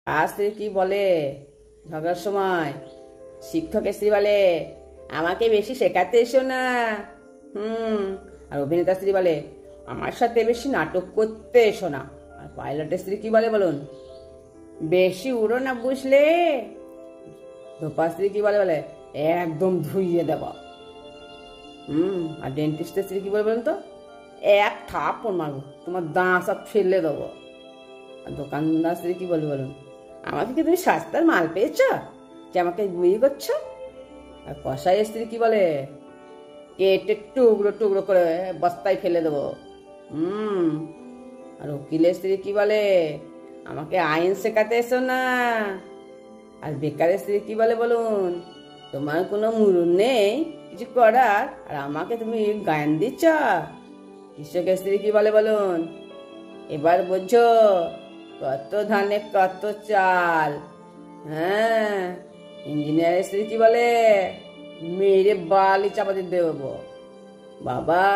আর স্ত্রী কি বলে ঝগড়ার সময়? শিক্ষক স্ত্রী বলে আমাকে বেশি শেখাতে এসো না। আর অভিনেতা স্ত্রী বলে আমার সাথে বেশি নাটক করতে এসো না। আর পাইলটের স্ত্রী কি বলে বলুন? বেশি উড়ো না বুঝলে। ধোপা স্ত্রী কি বলে বলে একদম ধুইয়ে দেব। আর ডেন্টিস্টের স্ত্রী কি বলে বলুন তো? এক থাপ্পড় মারবো, তোমার দাঁত সব ফেলে দেবো। আর দোকানদার স্ত্রী কি বলে বলুন? আমাকে কি তুমি সস্তার মাল পেয়েছ যে আমাকে বিয়ে করছো? আর কসাই স্ত্রী কি বলে? কেটে টুকরো টুকরো করে বস্তায় ফেলে দেবো। আর উকিলের স্ত্রী কি বলে? আমাকে আইন শেখাতে এসো না। আর বেকারের স্ত্রী কি বলে বলুন? তোমার কোনো মুরুন নেই কিছু করার, আর আমাকে তুমি গায়ন দিচ্ছ। কৃষকের স্ত্রী কি বলে বলুন? এবার বোঝো কত ধানে কত চাল। হ্যাঁ। ইঞ্জিনিয়ারের স্ত্রী কি বলে? মেরে বালি চাপাতে দেবো বাবা।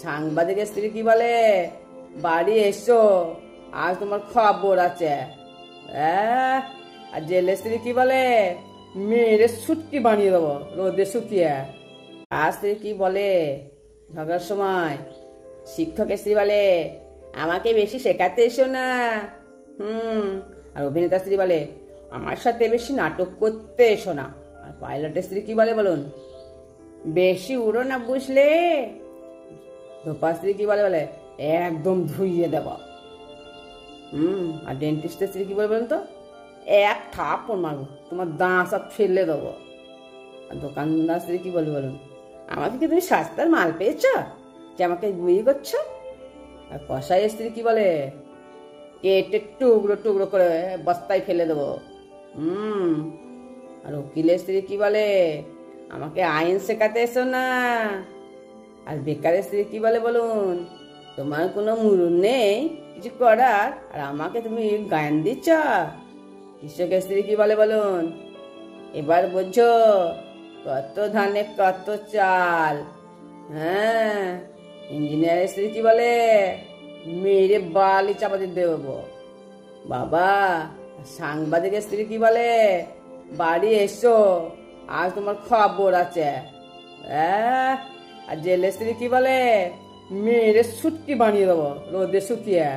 সাংবাদিকের স্ত্রী কি বলে? বাড়ি এসো, আজ তোমার খবর আছে। আর জেলের স্ত্রী কি বলে? মেরে সুটকি বানিয়ে দেবো রোদে শুকিয়ে। আর স্ত্রী কি বলে ঝগড়ার সময়? শিক্ষকের স্ত্রী বলে আমাকে বেশি শেখাতে এসো না। আর অভিনেতা স্ত্রী বলে আমার সাথে বেশি নাটক করতে এসো না। আর পাইলটের স্ত্রী কি বলে বলুন? বেশি উড়ো না বুঝলে। ধোপা স্ত্রী কি বলে বলে একদম ধুইয়ে দেব। আর ডেন্টিস্টের স্ত্রী কি বলে বলুন তো? এক থাপ্পড় মারবো, তোমার দাঁত সব ফেলে দেবো। আর দোকানদার স্ত্রী কি বলে বলুন? আমাকে কি তুমি সস্তার মাল পেয়েছ যে আমাকে বিয়ে করছো? আর কসাই স্ত্রী কি বলে? কেটে টুকরো টুকরো করে বস্তায় ফেলে দেবো। আর উকিলের স্ত্রী কি বলে? আমাকে আইন শেখাতে এসো না। আর বেকারের স্ত্রী কি বলে বলুন? তোমার কোনো মুরুন নেই কিছু করার, আর আমাকে তুমি গায়ন দিচ্ছ। কৃষকের স্ত্রী কি বলে বলুন? এবার বোঝো কত ধানে কত চাল। হ্যাঁ। ইঞ্জিনিয়ারের স্ত্রী কি বলে? মেরে বালি চাপাতে দেবো বাবা। সাংবাদিকের স্ত্রী কি বলে? বাড়ি এসো, আজ তোমার খবর আছে। আর জেলের স্ত্রী কি বলে? মেরে সুটকি বানিয়ে দেবো রোদে শুকিয়ে।